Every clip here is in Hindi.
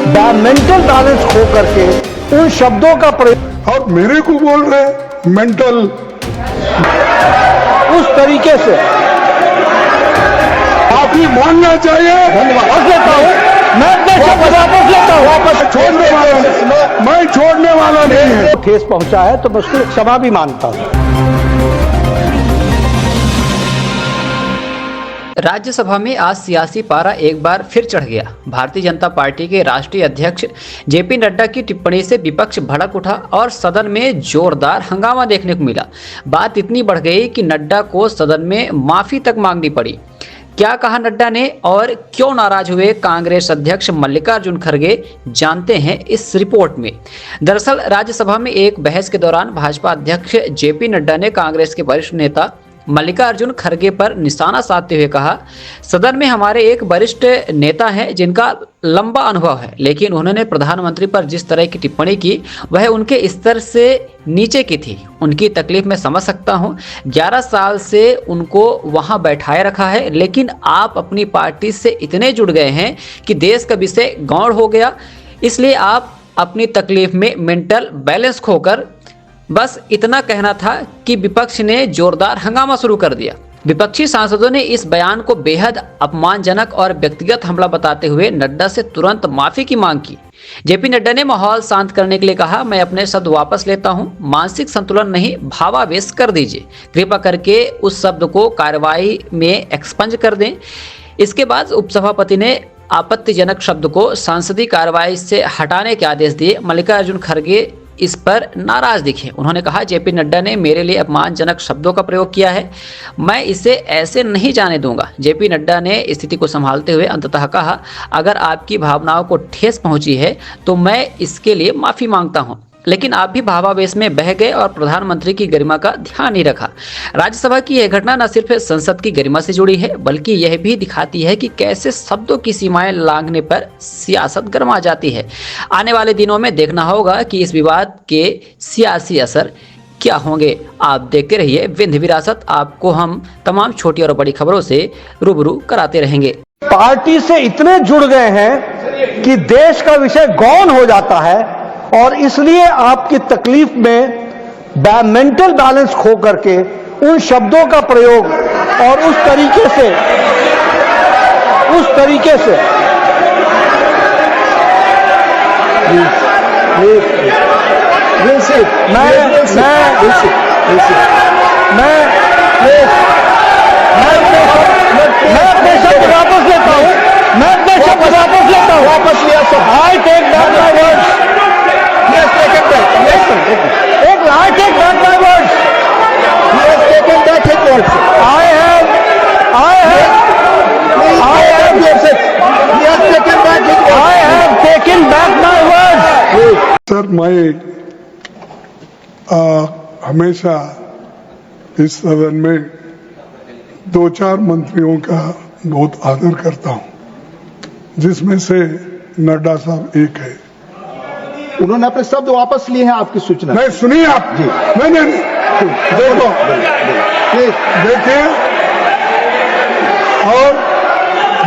मेंटल बैलेंस खो करके उन शब्दों का प्रयोग और मेरे को बोल रहे मेंटल, उस तरीके से माफी मांगना चाहिए। वापस लेता हूँ, मैं अपने शब्द वापस लेता हूँ। वापस छोड़ने वाला नहीं, मैं छोड़ने वाला नहीं है। ठेस पहुंचा है तो मैं उसको क्षमा भी मांगता हूँ। राज्यसभा में आज सियासी पारा एक बार फिर चढ़ गया। भारतीय जनता पार्टी के राष्ट्रीय अध्यक्ष जेपी नड्डा की टिप्पणी से विपक्ष भड़क उठा और सदन में जोरदार हंगामा देखने को मिला। बात इतनी बढ़ गई कि नड्डा को सदन में माफी तक मांगनी पड़ी। क्या कहा नड्डा ने और क्यों नाराज हुए कांग्रेस अध्यक्ष मल्लिकार्जुन खड़गे, जानते हैं इस रिपोर्ट में। दरअसल राज्यसभा में एक बहस के दौरान भाजपा अध्यक्ष जेपी नड्डा ने कांग्रेस के वरिष्ठ नेता मल्लिकार्जुन खड़गे पर निशाना साधते हुए कहा, सदन में हमारे एक वरिष्ठ नेता हैं जिनका लंबा अनुभव है, लेकिन उन्होंने प्रधानमंत्री पर जिस तरह की टिप्पणी की वह उनके स्तर से नीचे की थी। उनकी तकलीफ मैं समझ सकता हूं। 11 साल से उनको वहां बैठाए रखा है, लेकिन आप अपनी पार्टी से इतने जुड़ गए हैं कि देश का विषय गौण हो गया, इसलिए आप अपनी तकलीफ में मेंटल बैलेंस खोकर, बस इतना कहना था कि विपक्ष ने जोरदार हंगामा शुरू कर दिया। विपक्षी सांसदों ने इस बयान को बेहद अपमानजनक और व्यक्तिगत हमला बताते हुए नड्डा से तुरंत माफी की मांग की। जेपी नड्डा ने माहौल शांत करने के लिए कहा, मैं अपने शब्द वापस लेता हूं, मानसिक संतुलन नहीं भावावेश कर दीजिए, कृपा करके उस शब्द को कार्यवाही में एक्सपंज कर दें। इसके बाद उपसभापति ने आपत्तिजनक शब्द को संसदीय कार्यवाही से हटाने के आदेश दिए। मल्लिकार्जुन खड़गे इस पर नाराज दिखे। उन्होंने कहा, जेपी नड्डा ने मेरे लिए अपमानजनक शब्दों का प्रयोग किया है, मैं इसे ऐसे नहीं जाने दूंगा। जेपी नड्डा ने स्थिति को संभालते हुए अंततः कहा, अगर आपकी भावनाओं को ठेस पहुंची है तो मैं इसके लिए माफी मांगता हूं, लेकिन आप भी भावावेश में बह गए और प्रधानमंत्री की गरिमा का ध्यान नहीं रखा। राज्यसभा की यह घटना न सिर्फ संसद की गरिमा से जुड़ी है, बल्कि यह भी दिखाती है कि कैसे शब्दों की सीमाएं लांघने पर सियासत गरमा जाती है। आने वाले दिनों में देखना होगा कि इस विवाद के सियासी असर क्या होंगे। आप देखते रहिए विंध्य विरासत, आपको हम तमाम छोटी और बड़ी खबरों से रूबरू कराते रहेंगे। पार्टी से इतने जुड़ गए हैं कि देश का विषय गौण हो जाता है और इसलिए आपकी तकलीफ में मेंटल बैलेंस खो करके उन शब्दों का प्रयोग और उस तरीके से मैं अपने शब्द वापस लेता हूं। मैं अपने शब्द वापस लेता हूं। वापस लिया तो I take back my words. Yes, take it back. Yes, I take back my words. He has taken back his words. I have. He has taken back his words. I have taken back my words. Sir, मैं हमेशा इस सदन में 2-4 मंत्रियों का बहुत आदर करता हूं, जिसमें से नड्डा साहब एक है। उन्होंने अपने शब्द वापस लिए हैं, आपकी सूचना नहीं सुनिए आप जी। नहीं देखो, देखिए, और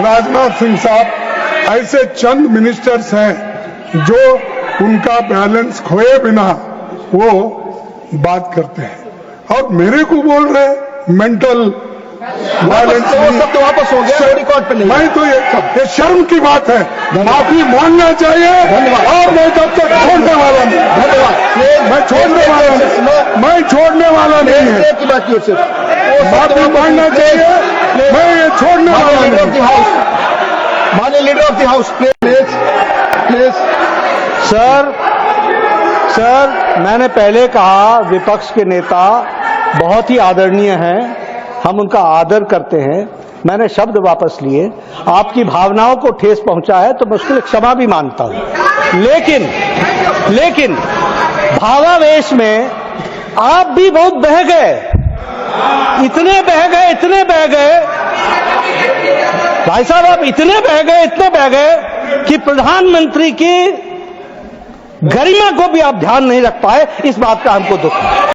राजनाथ सिंह साहब ऐसे चंद मिनिस्टर्स हैं जो उनका बैलेंस खोए बिना वो बात करते हैं, और मेरे को बोल रहे मेंटल बैलेंस। शब्द वापस हो गया, रिकॉर्ड पे नहीं। मैं तो ये शर्म की बात है, माफी मांगना चाहिए। धन्यवाद। और मैं तब तक छोड़ने वाला नहीं। धन्यवाद। मैं छोड़ने वाला नहीं है। की बात की सिर्फ माफी मांगना चाहिए, मैं ये छोड़ने वाला नहीं। माननीय leader of the house, please. Sir, मैंने पहले कहा विपक्ष के नेता बहुत ही आदरणीय हैं, हम उनका आदर करते हैं। मैंने शब्द वापस लिए, आपकी भावनाओं को ठेस पहुंचा है तो मैं उसके लिए क्षमा भी मांगता हूं, लेकिन भावावेश में आप भी बहुत बह गए, इतने बह गए भाई साहब, आप इतने बह गए कि प्रधानमंत्री की गरिमा को भी आप ध्यान नहीं रख पाए। इस बात का हमको दुख है।